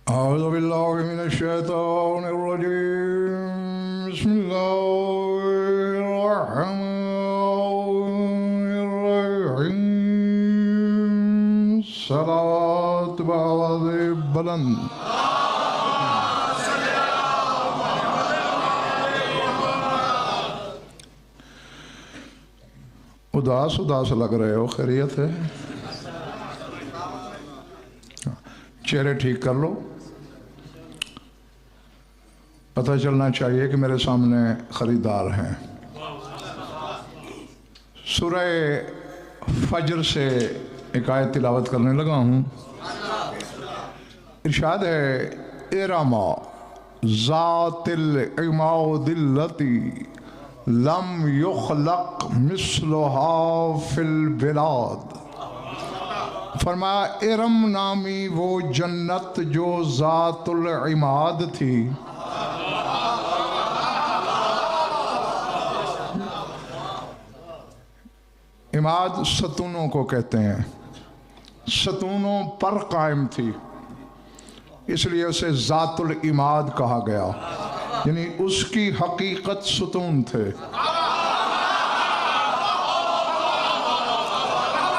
أعوذ بالله من الشيطان الرجيم بسم الله الرحمن الرحيم صلاة بعد بلند اداس اداس لگ رہے ہو، خیریت ہے؟ چہرے ٹھیک کر لو، پتہ چلنا چاہیے کہ میرے سامنے خریدار ہیں۔ سورہ فجر سے ایک آیت تلاوت کرنے لگا ہوں۔ ارشاد ہے ارم ذات العماد التی لم یخلق مثلها فی البلاد۔ فرمایا ارم نامی وہ جنت جو ذات العماد تھی، عماد ستونوں کو کہتے ہیں، ستونوں پر قائم تھی، اس لیے اسے ذات العماد کہا گیا، یعنی اس کی حقیقت ستون تھے۔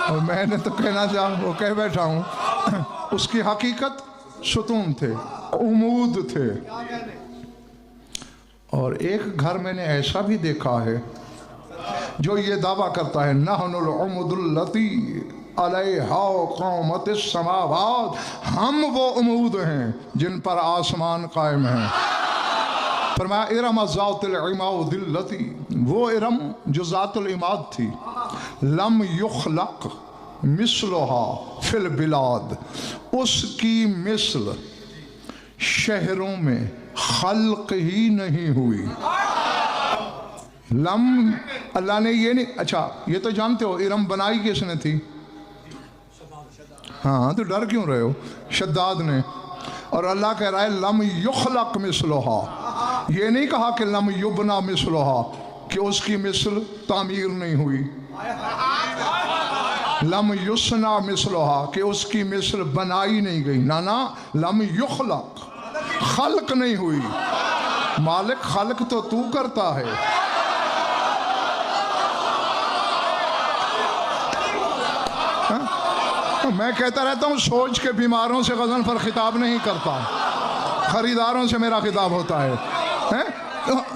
اور میں نے تو کہنا چاہا وہ کہہ بیٹھا ہوں، اس کی حقیقت ستون تھے، عمود تھے۔ اور ایک گھر میں نے ایسا بھی دیکھا ہے جو یہ دعویٰ کرتا ہے نحن العمد التی علیہا قامت السماوات، ہم وہ عمود ہیں جن پر آسمان قائم ہیں۔ فرمایا ارم ذات العماد التی، وہ ارم جو ذات العماد تھی، لم یخلق مثلها فی البلاد، اس کی مثل شہروں میں خلق ہی نہیں ہوئی۔ لم اللہ نے یہ نہیں، اچھا یہ تو جانتے ہو ارم بنائی کس نے تھی؟ ہاں تو ڈر کیوں رہے ہو؟ شداد نے۔ اور اللہ کہہ رہا ہے لم یخلق مثلها، یہ نہیں کہا کہ لم یبنا مثلها، کہ اس کی مثل تعمیر نہیں ہوئی۔ لم یصنع مثلها، کہ اس کی مثل بنائی نہیں گئی، نانا لم یخلق، خلق نہیں ہوئی۔ مالک خلق تو تو کرتا ہے۔ میں کہتا رہتا ہوں سوچ کے بیماروں سے غزن پر خطاب نہیں کرتا، خریداروں سے میرا خطاب ہوتا ہے۔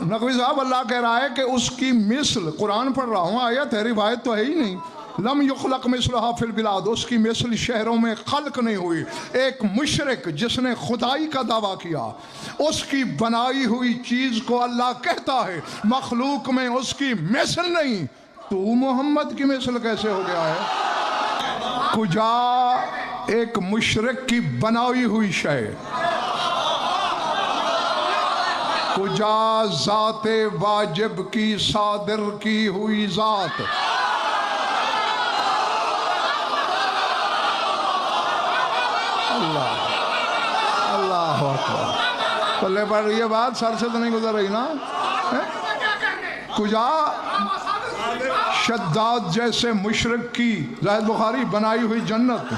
نقوی صاحب اللہ کہہ رہا ہے کہ اس کی مثل، قرآن پڑھ رہا ہوں، آیت ہے، روایت تو ہے ہی نہیں۔ لم یخلق مثلها فی البلاد، اس کی مثل شہروں میں خلق نہیں ہوئی۔ ایک مشرک جس نے خدائی کا دعویٰ کیا، اس کی بنائی ہوئی چیز کو اللہ کہتا ہے مخلوق میں اس کی مثل نہیں، تو محمد کی مثل کیسے ہو گیا ہے؟ کجا ایک مشرک کی بنائی ہوئی شے، کجا ذات واجب کی صادر کی ہوئی ذات۔ اللہ اللہ اکبر، پلے پر یہ بات سر سے تو نہیں گزر رہی نا؟ کجا شداد جیسے مشرک کی زاہد بخاری بنائی ہوئی جنت،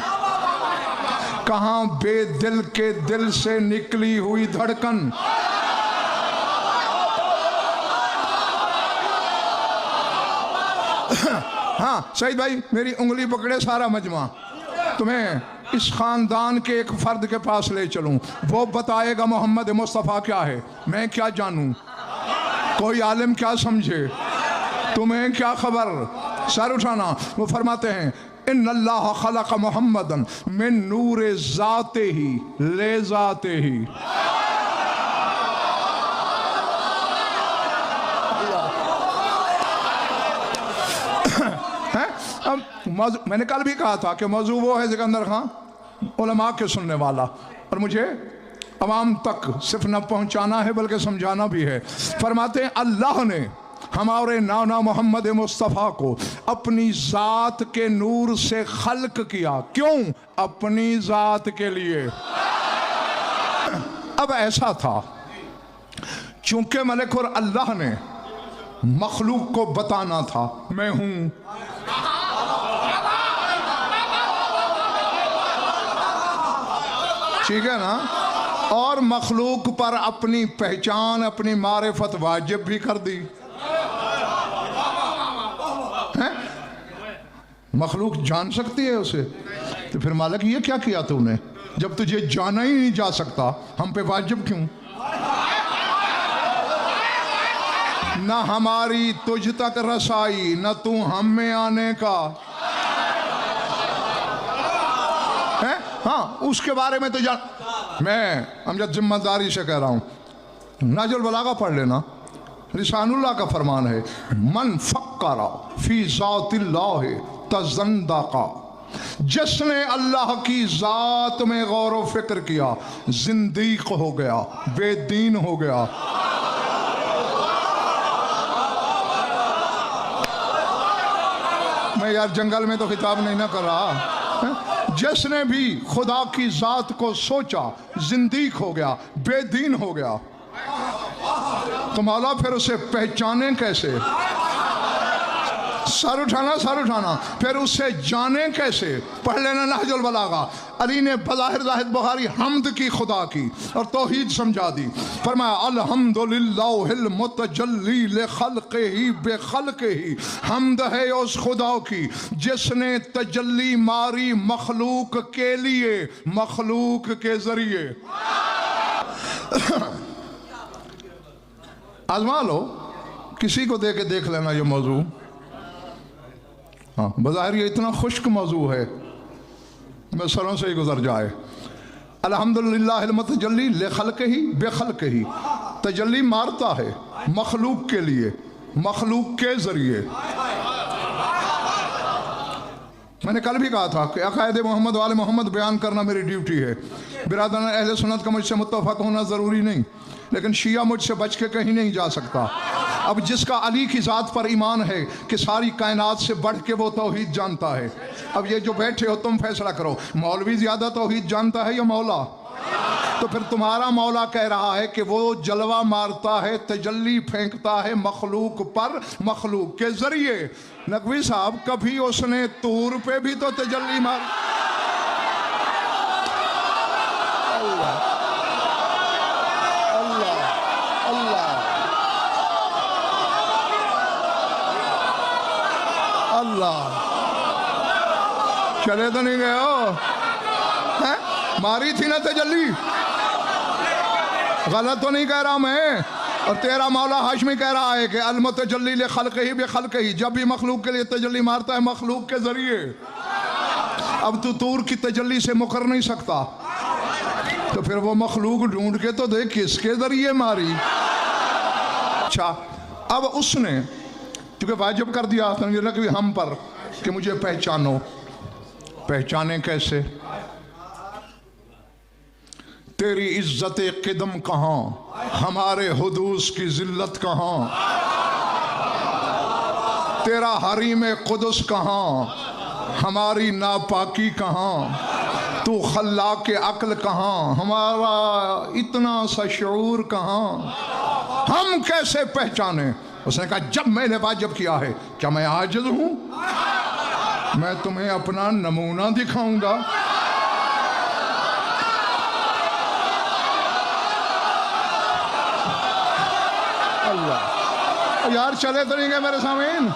کہاں بے دل کے دل سے نکلی ہوئی دھڑکن۔ ہاں سعید بھائی میری انگلی پکڑے سارا مجمع، تمہیں اس خاندان کے ایک فرد کے پاس لے چلوں، وہ بتائے گا محمد مصطفیٰ کیا ہے، میں کیا جانوں، کوئی عالم کیا سمجھے، تمہیں کیا خبر۔ سر اٹھانا۔ وہ فرماتے ہیں ان اللہ خلق محمدا من نور ذاتہ لے ذاتہ۔ میں نے کل بھی کہا تھا کہ موضوع وہ ہے سکندر خان علماء کے سننے والا، اور مجھے عوام تک صرف نہ پہنچانا ہے بلکہ سمجھانا بھی ہے۔ فرماتے ہیں اللہ نے ہمارے نانا محمد مصطفیٰ کو اپنی ذات کے نور سے خلق کیا، کیوں؟ اپنی ذات کے لیے۔ اب ایسا تھا چونکہ ملک اور اللہ نے مخلوق کو بتانا تھا میں ہوں، ٹھیک ہے نا؟ اور مخلوق پر اپنی پہچان اپنی معرفت واجب بھی کر دی. مخلوق جان سکتی ہے اسے, تو پھر مالک یہ کیا کیا تو نے؟ جب تجھے جانا ہی نہیں جا سکتا ہم پہ واجب کیوں؟ نہ ہماری تجھ تک رسائی نہ تو ہم میں آنے کا. ہاں اس کے بارے میں تو میں امجد ذمہ داری سے کہہ رہا ہوں, نہج البلاغہ پڑھ لینا. لسان اللہ کا فرمان ہے, من فکر فی ذات اللہ تزندقا, جس نے اللہ کی ذات میں غور و فکر کیا زندیق ہو گیا, بے دین ہو گیا. میں یار جنگل میں تو خطاب نہیں نہ کر رہا. جس نے بھی خدا کی ذات کو سوچا زندیق ہو گیا, بے دین ہو گیا. تو مولا پھر اسے پہچانے کیسے؟ سر اٹھانا پھر اسے جانے کیسے؟ پڑھ لینا نہج البلاغہ. علی نے بظاہر زاہد بخاری حمد کی خدا کی اور توحید سمجھا دی. فرمایا الحمدللہ المتجلی لخلقہ بخلقہ, حمد ہے اس خدا کی جس نے تجلی ماری مخلوق کے لیے مخلوق کے ذریعے. آزما لو, کسی کو دے کے دیکھ لینا یہ موضوع. ہاں بظاہر یہ اتنا خشک موضوع ہے میں سروں سے ہی گزر جائے. الحمدللہ المتجلی لخلقہ بخلقہ, تجلی مارتا ہے مخلوق کے لیے مخلوق کے ذریعے. میں نے کل بھی کہا تھا کہ عقائد محمد وآل محمد بیان کرنا میری ڈیوٹی ہے. برادران اہل سنت کا مجھ سے متفق ہونا ضروری نہیں, لیکن شیعہ مجھ سے بچ کے کہیں نہیں جا سکتا. اب جس کا علی کی ذات پر ایمان ہے کہ ساری کائنات سے بڑھ کے وہ توحید جانتا ہے. اب یہ جو بیٹھے ہو تم فیصلہ کرو, مولوی زیادہ توحید جانتا ہے یا مولا؟ تو پھر تمہارا مولا کہہ رہا ہے کہ وہ جلوہ مارتا ہے, تجلی پھینکتا ہے مخلوق پر مخلوق کے ذریعے. نقوی صاحب کبھی اس نے طور پہ بھی تو تجلی مار. اللہ اللہ, چلے تو نہیں گئے ہو؟ ماری تھی نا تجلی, غلط تو نہیں کہہ رہا میں. اور تیرا مولا ہاشمی کہہ رہا ہے کہ المتجلی لخلقہ بخلقہ, جب بھی مخلوق کے لیے تجلی مارتا ہے مخلوق کے ذریعے. اب تو طور کی تجلی سے مکر نہیں سکتا, تو پھر وہ مخلوق ڈھونڈ کے تو دیکھ کس کے ذریعے ماری. اچھا اب اس نے کیونکہ واجب کر دیا کہ ہم پر کہ مجھے پہچانو. پہچانے کیسے؟ تیری عزت قدم کہاں, ہمارے حدوث کی ذلت کہاں, تیرا حریم قدس کہاں, ہماری ناپاکی کہاں, تو خلاق عقل کہاں, ہمارا اتنا سا شعور کہاں, ہم کیسے پہچانے؟ اس نے کہا جب میں نے واجب کیا ہے, کیا میں عاجز ہوں؟ میں تمہیں اپنا نمونہ دکھاؤں گا. اللہ یار چلے تو نہیں گئے میرے سامعین,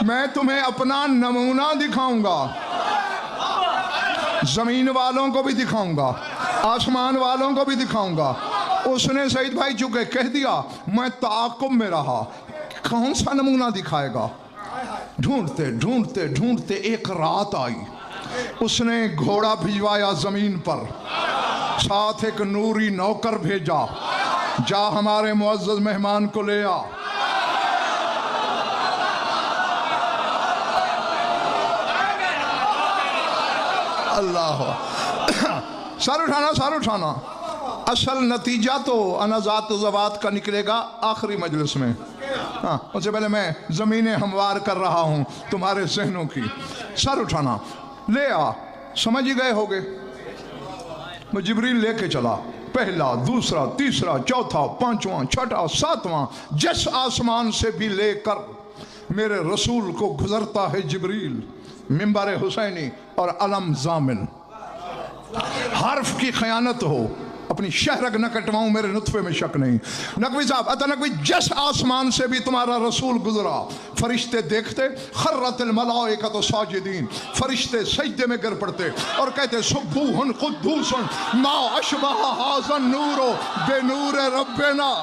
میں تمہیں اپنا نمونہ دکھاؤں گا. زمین والوں کو بھی دکھاؤں گا, آسمان والوں کو بھی دکھاؤں گا. اس نے سعید بھائی چکے کہہ دیا, میں تعاقب میں رہا, کون سا نمونہ دکھائے گا. ڈھونڈتے ڈھونڈتے ڈھونڈتے ایک رات آئی, اس نے گھوڑا بھجوایا زمین پر, ساتھ ایک نوری نوکر بھیجا, جا ہمارے معزز مہمان کو لے آ. اللہ سر اٹھانا. اصل نتیجہ تو انا ذات و ذوات کا نکلے گا آخری مجلس میں. ہاں اس سے پہلے میں زمینیں ہموار کر رہا ہوں تمہارے ذہنوں کی. سر اٹھانا, لے آ. سمجھ ہی گئے ہوگے, وہ جبریل لے کے چلا, پہلا دوسرا تیسرا چوتھا پانچواں چھٹا ساتواں, جس آسمان سے بھی لے کر میرے رسول کو گزرتا ہے جبریل, منبر حسینی اور علم ضامن, حرف کی خیانت ہو، اپنی شہرک نہ کٹواؤں، میرے نطفے میں شک نہیں۔ نقوی صاحب عطا نقوی، جس آسمان سے بھی تمہارا رسول گزرا فرشتے دیکھتے، خرت الملائکۃ ساجدین، فرشتے سجدے میں گر پڑتے اور کہتے سبوح قدوس ما اشبہ ھذا النور بنور ربنا۔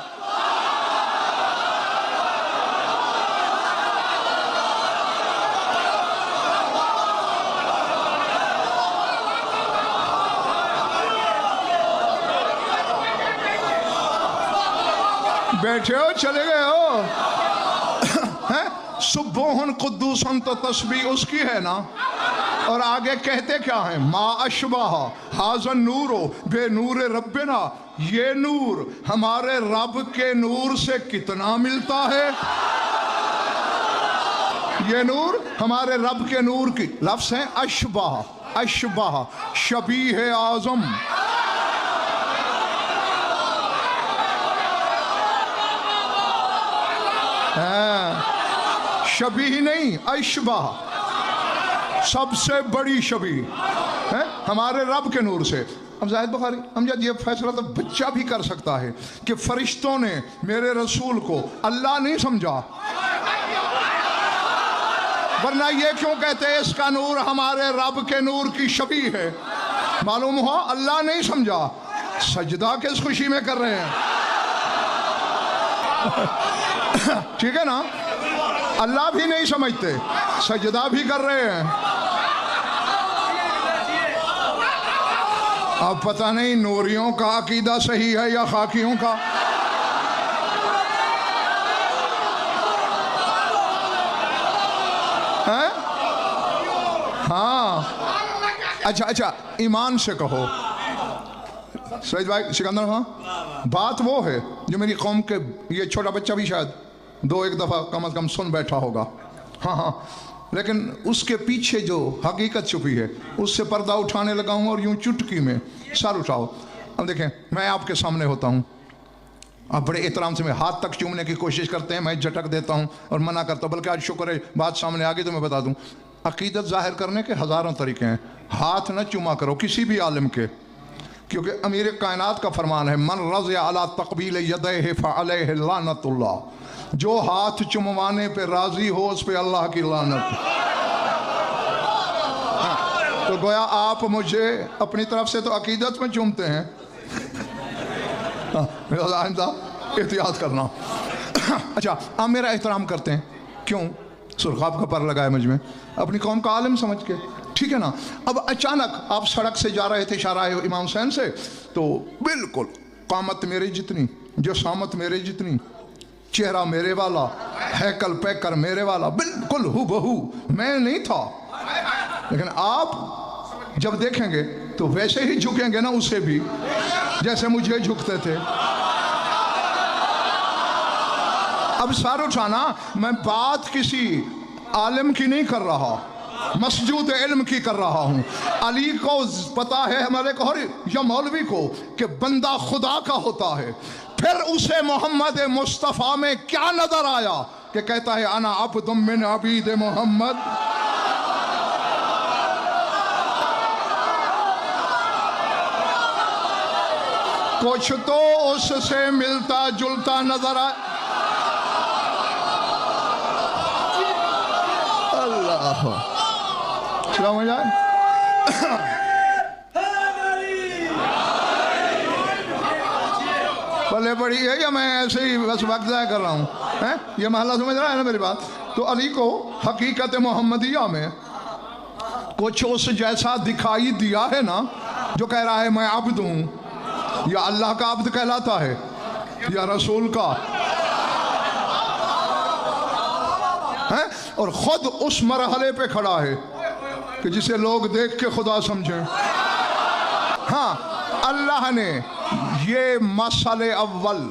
بیٹھے ہو چلے گئے ہو؟ سبوح قدوس تو تسبیح اس کی ہے نا، اور آگے کہتے کیا ہیں؟ ما اشبہ ھذا النور بے نور ربنا، یہ نور ہمارے رب کے نور سے کتنا ملتا ہے؟ یہ نور ہمارے رب کے نور کی لفظ ہیں اشبہ، اشبہ شبیہ اعظم۔ شبیہ نہیں، اشبہ، سب سے بڑی شبیہ ہے ہمارے رب کے نور سے۔ اب زاہد بخاری امجد، یہ فیصلہ تو بچہ بھی کر سکتا ہے کہ فرشتوں نے میرے رسول کو اللہ نہیں سمجھا، ورنہ یہ کیوں کہتے ہیں اس کا نور ہمارے رب کے نور کی شبیہ ہے؟ معلوم ہوا اللہ نہیں سمجھا، سجدہ کس خوشی میں کر رہے ہیں؟ ٹھیک ہے نا، اللہ بھی نہیں سمجھتے، سجدہ بھی کر رہے ہیں۔ اب پتہ نہیں نوریوں کا عقیدہ صحیح ہے یا خاکیوں کا۔ ہاں اچھا ایمان سے کہو سعید بھائی سکندر، ہاں بات وہ ہے جو میری قوم کے یہ چھوٹا بچہ بھی شاید دو ایک دفعہ کم از کم سن بیٹھا ہوگا، ہاں لیکن اس کے پیچھے جو حقیقت چھپی ہے اس سے پردہ اٹھانے لگا ہوں، اور یوں چٹکی میں سر اٹھاؤ۔ اب دیکھیں، میں آپ کے سامنے ہوتا ہوں، آپ بڑے احترام سے میں ہاتھ تک چومنے کی کوشش کرتے ہیں، میں جھٹک دیتا ہوں اور منع کرتا ہوں، بلکہ آج شکر ہے بات سامنے آ گئی تو میں بتا دوں، عقیدت ظاہر کرنے کے ہزاروں طریقے ہیں، ہاتھ نہ چوما کرو کسی بھی عالم کے، کیونکہ امیر کائنات کا فرمان ہے من رضی علی تقبیل یدیہ فعلیہ لعنت اللہ، جو ہاتھ چموانے پہ راضی ہو اس پہ اللہ کی لعنت۔ تو گویا آپ مجھے اپنی طرف سے تو عقیدت میں چومتے ہیں، آئندہ احتیاط کرنا۔ اچھا آپ میرا احترام کرتے ہیں، کیوں؟ سرخاب کا پر لگا ہے مجھ میں، اپنی قوم کا عالم سمجھ کے، ٹھیک ہے نا۔ اب اچانک آپ سڑک سے جا رہے تھے شاہراہ امام حسین سے، تو بالکل قامت میری جتنی، جسامت میرے جتنی، چہرہ میرے والا، ہیکل پیکر میرے والا، بالکل ہو بہو میں نہیں تھا، لیکن آپ جب دیکھیں گے تو ویسے ہی جھکیں گے نا اسے بھی جیسے مجھے جھکتے تھے۔ اب سر اٹھانا، میں بات کسی عالم کی نہیں کر رہا، مسجود علم کی کر رہا ہوں۔ علی کو پتا ہے ہمارے کو یا مولوی کو کہ بندہ خدا کا ہوتا ہے، پھر اسے محمد مصطفیٰ میں کیا نظر آیا کہ کہتا ہے انا عبد من عبید محمد۔ کچھ تو اس سے ملتا جلتا نظر آیا۔ اللہ سلام ہو جائے۔ بلے پڑی ہے یا میں ایسے ہی بس وقت ضائع کر رہا ہوں؟ یہ محلہ سمجھ رہا ہے نا میری بات؟ تو علی کو حقیقت محمدیہ میں کچھ اس جیسا دکھائی دیا ہے نا، جو کہہ رہا ہے میں عبد ہوں، یا اللہ کا عبد کہلاتا ہے یا رسول کا، اور خود اس مرحلے پہ کھڑا ہے کہ جسے لوگ دیکھ کے خدا سمجھیں۔ ہاں اللہ نے یہ مسئلے اول،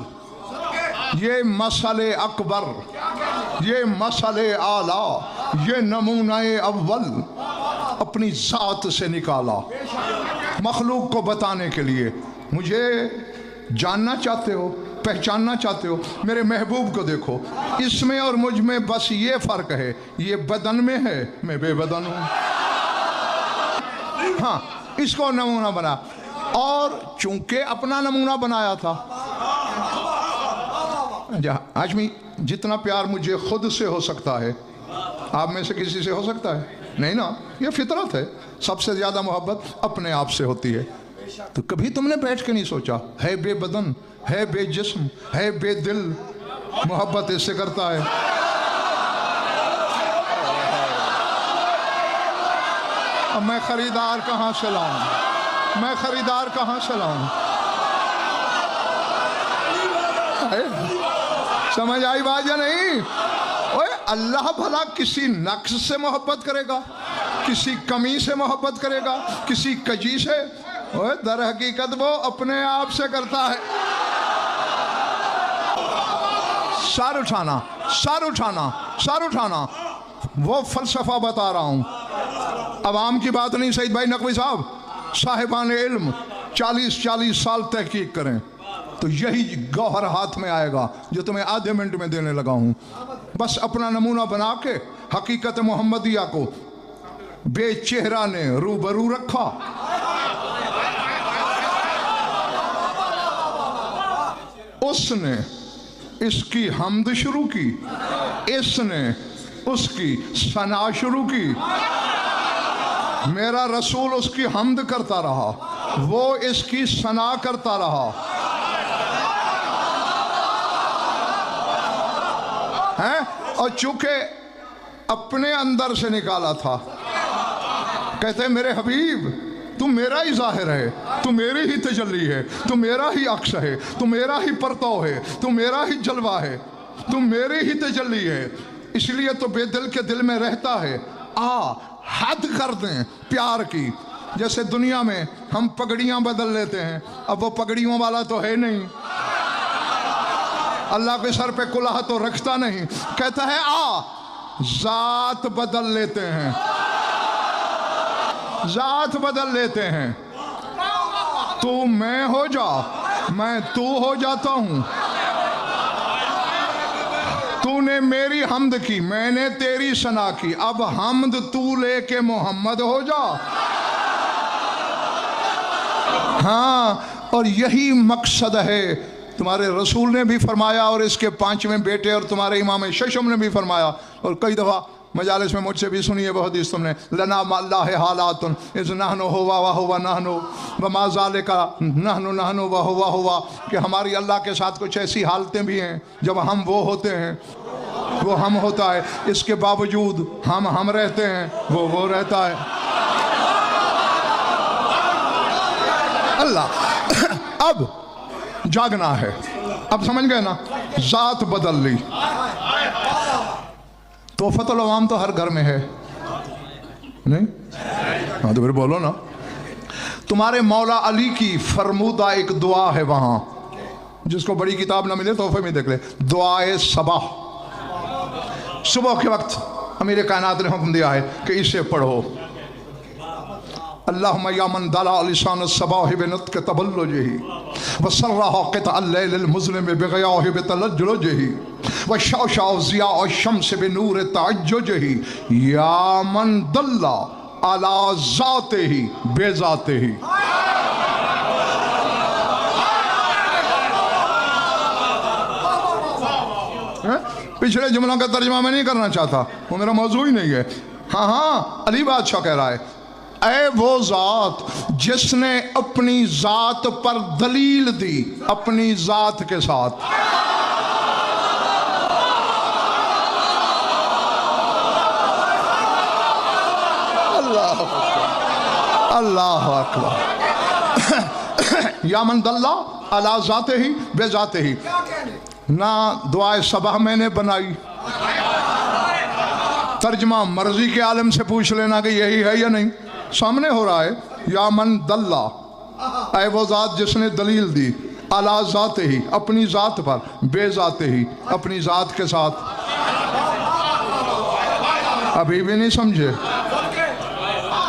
یہ مسئلے اکبر، یہ مسئلے اعلیٰ، یہ نمونہ اول اپنی ذات سے نکالا مخلوق کو بتانے کے لیے۔ مجھے جاننا چاہتے ہو، پہچاننا چاہتے ہو، میرے محبوب کو دیکھو، اس میں اور مجھ میں بس یہ فرق ہے، یہ بدن میں ہے، میں بے بدن ہوں۔ ہاں اس کو نمونہ بنا۔ اور چونکہ اپنا نمونہ بنایا تھا. آجمی جتنا پیار مجھے خود سے ہو سکتا ہے آپ میں سے کسی سے ہو سکتا ہے؟ نہیں نا. یہ فطرت ہے. سب سے زیادہ محبت اپنے آپ سے ہوتی ہے. تو کبھی تم نے بیٹھ کے نہیں سوچا ہے بے بدن، ہے بے جسم، ہے بے دل، محبت اس سے کرتا ہے. اب میں خریدار کہاں سے لاؤں؟ میں خریدار کہاں سے لاؤں؟ سمجھ آئی بات یا نہیں؟ اوے اللہ بھلا کسی نقص سے محبت کرے گا، کسی کمی سے محبت کرے گا، کسی کجی سے؟ اوے در حقیقت وہ اپنے آپ سے کرتا ہے. سر اٹھانا، سر اٹھانا، سر اٹھانا. وہ فلسفہ بتا رہا ہوں، عوام کی بات نہیں. سعید بھائی نقوی صاحب، صاحبان علم 40 سال تحقیق کریں تو یہی گوہر ہاتھ میں آئے گا جو تمہیں آدھے منٹ میں دینے لگا ہوں. بس اپنا نمونہ بنا کے حقیقت محمدیہ کو بے چہرہ نے روبرو رکھا. اس نے اس کی حمد شروع کی، اس نے اس کی ثنا شروع کی. میرا رسول اس کی حمد کرتا رہا، وہ اس کی ثنا کرتا رہا. اور چونکہ اپنے اندر سے نکالا تھا، کہتے ہیں میرے حبیب تو میرا ہی ظاہر ہے، تو میری ہی تجلی ہے، تو میرا ہی عکس ہے، تو میرا ہی پرتو ہے، تو میرا ہی جلوہ ہے، تو میری ہی تجلی ہے. اس لیے تو بے دل کے دل میں رہتا ہے. حد کر دیں پیار کی. جیسے دنیا میں ہم پگڑیاں بدل لیتے ہیں، اب وہ پگڑیوں والا تو ہے نہیں، اللہ کے سر پہ کلہا تو رکھتا نہیں. کہتا ہے ذات بدل لیتے ہیں، ذات بدل لیتے ہیں. تو میں ہو جا، میں تو ہو جاتا ہوں. تو نے میری حمد کی، میں نے تیری ثنا کی. اب حمد تو لے کے محمد ہو جا. ہاں، اور یہی مقصد ہے. تمہارے رسول نے بھی فرمایا اور اس کے 5ویں بیٹے اور تمہارے امام ششم نے بھی فرمایا، اور کئی دفعہ مجالس میں مجھ سے بھی سنی ہے وہ حدیث تم نے. لنا مع اللہ حالات اذ نحن ہوا وہو نحن وما ذالک نحن نحن وہو ہوا. کہ ہماری اللہ کے ساتھ کچھ ایسی حالتیں بھی ہیں جب ہم وہ ہوتے ہیں، وہ ہم ہوتا ہے. اس کے باوجود ہم رہتے ہیں، وہ رہتا ہے. اللہ اب جاگنا ہے. اب سمجھ گئے نا؟ ذات بدل لی. تحفۃ العوام تو ہر گھر میں ہے نہیں؟ ہاں تو پھر بولو نا. تمہارے مولا علی کی فرمودہ ایک دعا ہے وہاں، جس کو بڑی کتاب نہ ملے تحفے میں دیکھ لے. دعائے صباح، صبح کے وقت امیر کائنات نے حکم دیا ہے کہ اسے پڑھو. اللہم یا من دلا لسان الصباح بنطق تبلجہ وسرح قطع اللیل المظلم بغیاہ بتلجلجہ وشعشع ضیاء الشمس بنور تعججہ یا من دلا علی ذاتہ بذاتہ. پچھلے جملوں کا ترجمہ میں نہیں کرنا چاہتا، وہ میرا موضوع ہی نہیں ہے. ہاں علی بادشاہ کہہ رہا ہے، اے وہ ذات جس نے اپنی ذات پر دلیل دی اپنی ذات کے ساتھ. اللہ اکبر. یا من دلہ علی ذاتہ ہی بے ذاتہ ہی. نہ دعائے صبح میں نے بنائی، ترجمہ مرضی کے عالم سے پوچھ لینا کہ یہی ہے یا نہیں. سامنے ہو رہا ہے یا من دلہ، اے وہ ذات جس نے دلیل دی علی ذات ہی اپنی ذات پر، بے ذات ہی اپنی ذات کے ساتھ. ابھی بھی نہیں سمجھے؟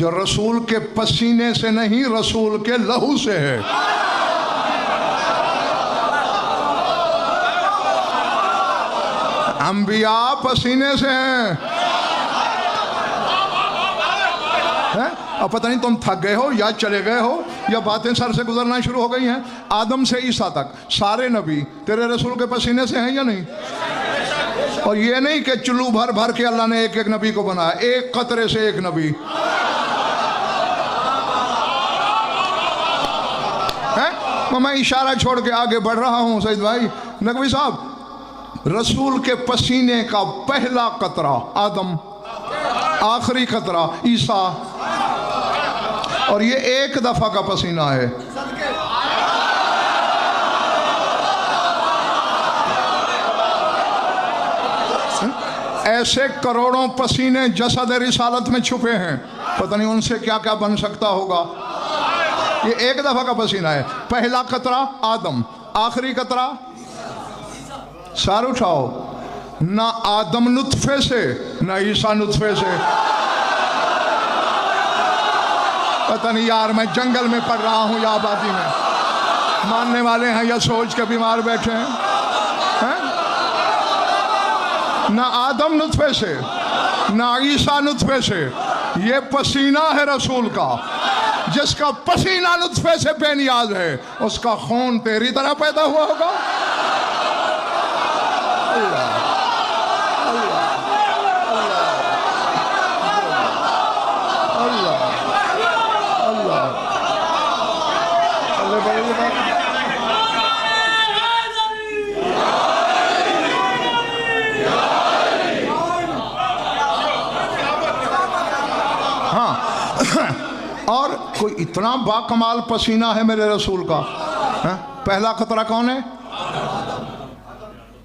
جو رسول کے پسینے سے نہیں رسول کے لہو سے ہے۔ انبیاء پسینے سے ہیں۔ اب پتہ نہیں تم تھک گئے ہو یا چلے گئے ہو یا باتیں سر سے گزرنا شروع ہو گئی ہیں۔ آدم سے عیسیٰ تک سارے نبی تیرے رسول کے پسینے سے ہیں یا نہیں؟ اور یہ نہیں کہ چلو بھر بھر کے اللہ نے ایک ایک نبی کو بنایا، ایک قطرے سے ایک نبی ہے۔ میں اشارہ چھوڑ کے آگے بڑھ رہا ہوں سعید بھائی۔ نقوی صاحب، رسول کے پسینے کا پہلا قطرہ آدم، آخری قطرہ عیسیٰ، اور یہ ایک دفعہ کا پسینہ ہے۔ ایسے کروڑوں پسینے جسد رسالت میں چھپے ہیں، پتہ نہیں ان سے کیا کیا بن سکتا ہوگا۔ یہ ایک دفعہ کا پسینہ ہے۔ پہلا قطرہ آدم، آخری قطرہ سار اٹھاؤ، نہ آدم نطفے سے نہ عیسیٰ نطفے سے۔ پتہ نہیں یار میں جنگل میں پڑھ رہا ہوں یا آبادی میں، ماننے والے ہیں یا سوچ کے بیمار بیٹھے ہیں۔ نہ آدم نطفے سے نہ عیسیٰ نطفے سے، یہ پسینہ ہے رسول کا۔ جس کا پسینہ نطفے سے بے نیاز ہے، اس کا خون تیری طرح پیدا ہوا ہوگا۔ اور کوئی اتنا باکمال پسینہ ہے میرے رسول کا۔ پہلا قطرہ کون ہے؟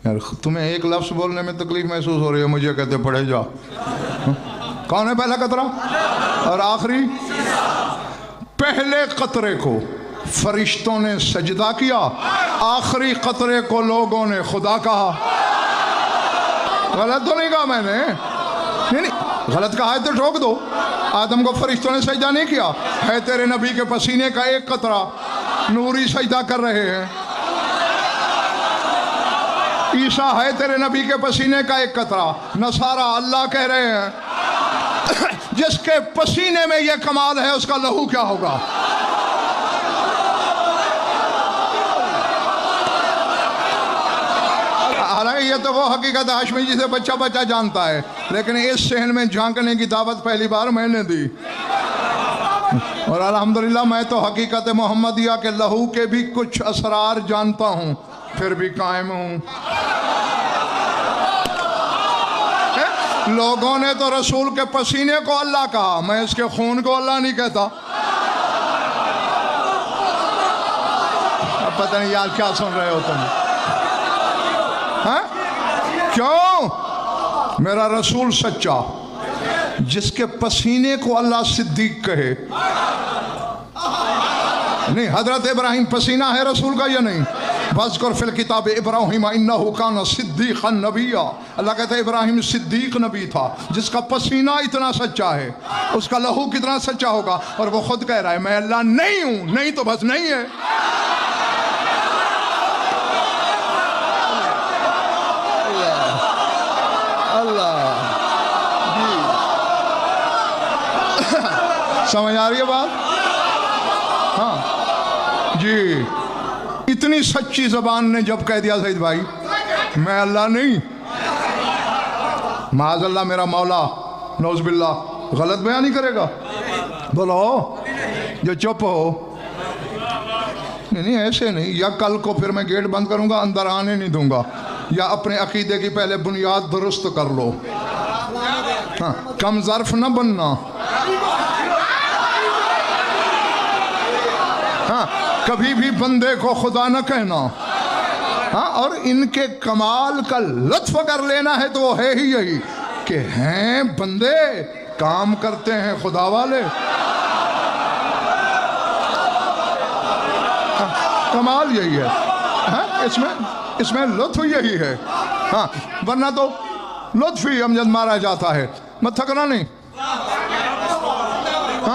یار تمہیں ایک لفظ بولنے میں تکلیف محسوس ہو رہی ہے، مجھے کہتے پڑھے جا۔ کون ہے پہلا قطرہ؟ اور آخری؟ پہلے قطرے کو فرشتوں نے سجدہ کیا، آخری قطرے کو لوگوں نے خدا کہا۔ غلط تو نہیں کہا میں نے؟ نہیں، غلط کہا ہے تو ٹھوک دو۔ آدم کو فرشتوں نے سجدہ نہیں کیا، ہے تیرے نبی کے پسینے کا ایک قطرہ، نوری سجدہ کر رہے ہیں۔ عیسیٰ ہے تیرے نبی کے پسینے کا ایک قطرہ، نصارہ اللہ کہہ رہے ہیں۔ جس کے پسینے میں یہ کمال ہے اس کا لہو کیا ہوگا؟ حالانکہ یہ تو وہ حقیقت ہاشمی جسے بچہ بچہ جانتا ہے، لیکن اس صحن میں جھانکنے کی دعوت پہلی بار میں نے دی، اور الحمدللہ میں تو حقیقت محمدیہ کے لہو کے بھی کچھ اسرار جانتا ہوں، پھر بھی قائم ہوں۔ لوگوں نے تو رسول کے پسینے کو اللہ کہا، میں اس کے خون کو اللہ نہیں کہتا۔ اب پتہ نہیں یار کیا سن رہے ہو تم؟ کیوں؟ میرا رسول سچا، جس کے پسینے کو اللہ صدیق کہے۔ نہیں، حضرت ابراہیم پسینہ ہے رسول کا یا نہیں؟ وَاذْكُرْ فِي الْكِتَابِ إِبْرَاهِيمَ إِنَّهُ كَانَ صِدِّيقًا نَبِيًّا۔ اللہ کہتا ہے ابراہیم صدیق نبی تھا، جس کا پسینہ اتنا سچا ہے، اس کا لہو کتنا سچا ہوگا۔ اور وہ خود کہہ رہا ہے میں اللہ نہیں ہوں، نہیں تو بس نہیں ہے۔ اللہ جی سمجھ آ رہی ہے بات؟ ہاں جی، اتنی سچی زبان نے جب کہہ دیا سعید بھائی میں اللہ نہیں، معاذ اللہ میرا مولا نعوذ باللہ غلط بیان نہیں کرے گا؟ بولو جو چپ ہو۔ نہیں ایسے نہیں، یا کل کو پھر میں گیٹ بند کروں گا، اندر آنے نہیں دوں گا، یا اپنے عقیدے کی پہلے بنیاد درست کر لو۔ ہاں، کم ظرف نہ بننا۔ ہاں، کبھی بھی بندے کو خدا نہ کہنا۔ ہاں، اور ان کے کمال کا لطف اگر لینا ہے تو وہ ہے ہی یہی کہ ہیں بندے، کام کرتے ہیں خدا والے۔ کمال یہی ہے۔ ہاں، اس میں لطف یہی ہے۔ ہاں، ورنہ تو لطف ہی امجد مارا جاتا ہے، مت تھکنا نہیں۔ ہاں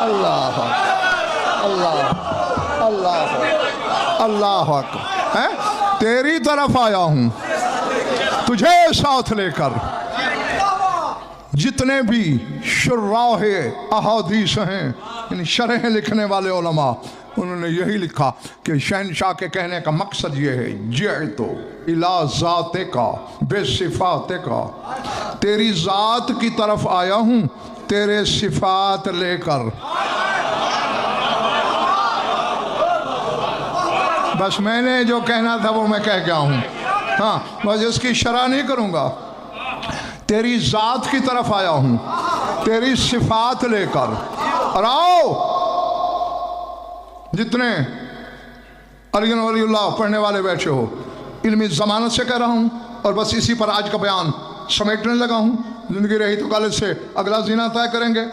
اللہ اللہ اللہ اللہ اکبر، ہیں تیری طرف آیا ہوں تجھے ساتھ لے کر۔ جتنے بھی شراح احادیث ہیں، یعنی شرح لکھنے والے علماء، انہوں نے یہی لکھا کہ شہنشاہ کے کہنے کا مقصد یہ ہے، جئتو الی ذاتک بصفاتک، تیری ذات کی طرف آیا ہوں تیرے صفات لے کر۔ بس میں نے جو کہنا تھا وہ میں کہہ گیا ہوں، ہاں بس اس کی شرح نہیں کروں گا۔ تیری ذات کی طرف آیا ہوں تیری صفات لے کر، اور آؤ جتنے علی ولی اللہ پڑھنے والے بیٹھے ہو، علمی ضمانت سے کہہ رہا ہوں، اور بس اسی پر آج کا بیان سمیٹنے لگا ہوں۔ زندگی رہی تو کالج سے اگلا زینہ طے کریں گے۔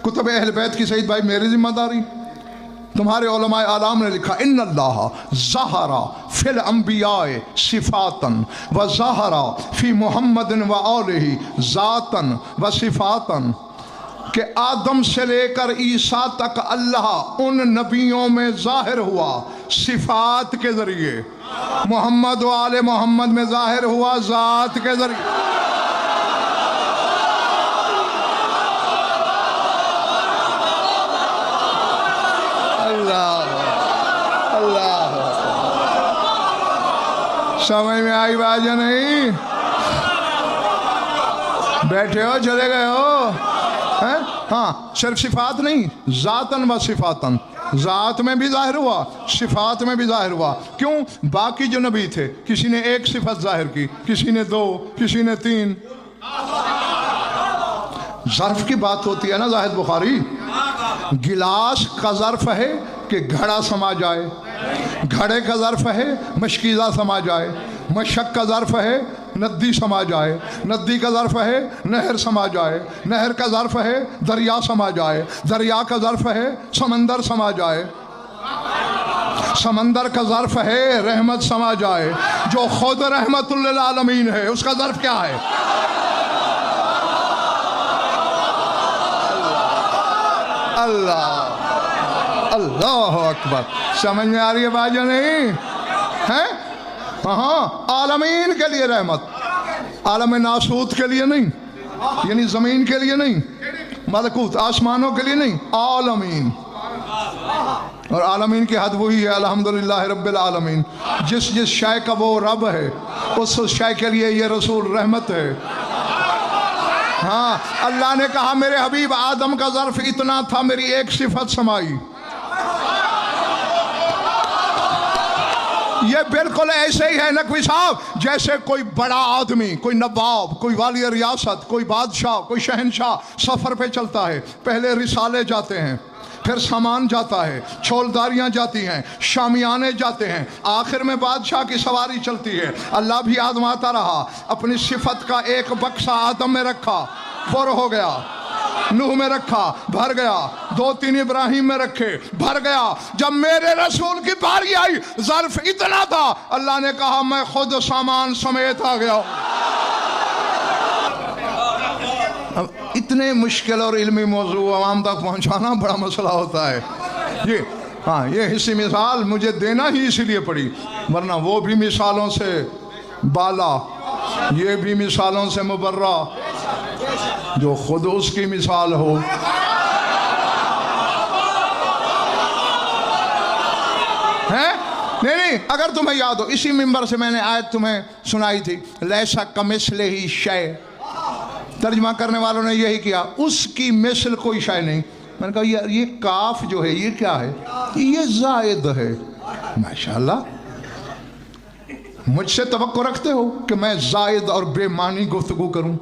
کتب اہل بیت کی سعید بھائی میری ذمہ داری، تمہارے علماء اعلام نے لکھا ان اللہ ظہر فی الانبیاء صفاتا و ظہر فی محمد و آلہ ذاتا و صفاتا، کہ آدم سے لے کر عیسیٰ تک اللہ ان نبیوں میں ظاہر ہوا صفات کے ذریعے، محمد و آل محمد میں ظاہر ہوا ذات کے ذریعے۔ اللہ سمجھ میں آئی بات یا نہیں؟ بیٹھے ہو چلے گئے ہو؟ ہاں صرف صفات نہیں، ذاتاً و صفاتاً، ذات میں بھی ظاہر ہوا صفات میں بھی ظاہر ہوا۔ کیوں؟ باقی جو نبی تھے کسی نے ایک صفت ظاہر کی، کسی نے دو، کسی نے تین۔ ظرف کی بات ہوتی ہے نا زاہد بخاری، گلاس کا ظرف ہے کہ گھڑا سما جائے، گھڑے کا ظرف ہے مشکیزہ سما جائے، مشک کا ظرف ہے ندی سما جائے، ندی کا ظرف ہے نہر سما جائے، نہر کا ظرف ہے دریا سما جائے، دریا کا ظرف ہے سمندر سما جائے، سمندر کا ظرف ہے رحمت سما جائے۔ جو خود رحمت للعالمین ہے اس کا ظرف کیا ہے؟ اللہ اللہ اکبر۔ سمجھ میں آ رہی ہے بات یا نہیں؟ ہیں ہاں، عالمین کے لیے رحمت، عالم ناسوت کے لیے نہیں، یعنی زمین کے لیے نہیں، ملکوت آسمانوں کے لیے نہیں، عالمین۔ اور عالمین کی حد وہی ہے الحمدللہ رب العالمین، جس جس شے کا وہ رب ہے اس شے کے لیے یہ رسول رحمت ہے۔ ہاں اللہ نے کہا میرے حبیب آدم کا ظرف اتنا تھا، میری ایک صفت سمائی۔ یہ بالکل ایسے ہی ہے نقوی صاحب جیسے کوئی بڑا آدمی، کوئی نواب، کوئی والی ریاست، کوئی بادشاہ، کوئی شہنشاہ سفر پہ چلتا ہے، پہلے رسالے جاتے ہیں، پھر سامان جاتا ہے، چھولداریاں جاتی ہیں، شامیانے جاتے ہیں، آخر میں بادشاہ کی سواری چلتی ہے۔ اللہ بھی آزماتا رہا، اپنی صفت کا ایک بکسہ آدم میں رکھا، پر ہو گیا، نوح میں رکھا، بھر گیا، 2-3 ابراہیم میں رکھے، بھر گیا۔ جب میرے رسول کی باری آئی ظرف اتنا تھا، اللہ نے کہا میں خود سامان سمیت آ گیا۔ اب اتنے مشکل اور علمی موضوع عوام تک پہنچانا بڑا مسئلہ ہوتا ہے۔ یہ حصی مثال مجھے دینا ہی اسی لیے پڑی، ورنہ وہ بھی مثالوں سے بالا، یہ بھی مثالوں سے مبرہ، جو خود اس کی مثال ہو۔ نہیں، اگر تمہیں یاد ہو اسی منبر سے میں نے آیت تمہیں سنائی تھی، لیسا کمثلہ شیء، ترجمہ کرنے والوں نے یہی کیا، اس کی مثل کوئی شے نہیں۔ میں نے کہا یہ کاف جو ہے یہ کیا ہے؟ یہ زائد ہے۔ ماشاءاللہ، مجھ سے توقع رکھتے ہو کہ میں زائد اور بے معنی گفتگو کروں؟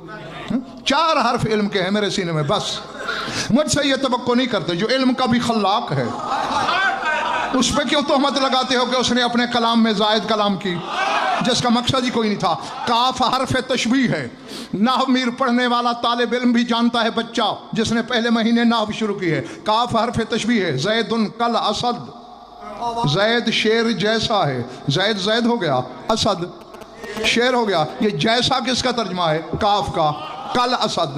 4 حرف علم کے ہیں میرے سینے میں، بس مجھ سے یہ توقع نہیں کرتے۔ جو علم کا بھی خلاق ہے اس پہ کیوں تہمت لگاتے ہو کہ اس نے اپنے کلام میں زائد کلام کی، جس کا مقصد ہی کوئی نہیں تھا۔ کاف حرف تشبیہ ہے، نحو میر پڑھنے والا طالب علم بھی جانتا ہے، بچہ جس نے پہلے مہینے نحو شروع کی ہے۔ کاف حرف تشبیہ ہے، زید کل اسد، زید شیر جیسا ہے، زید زید ہو گیا، اسد شیر ہو گیا۔ یہ جیسا کس کا ترجمہ ہے؟ کاف کا، کل اسد،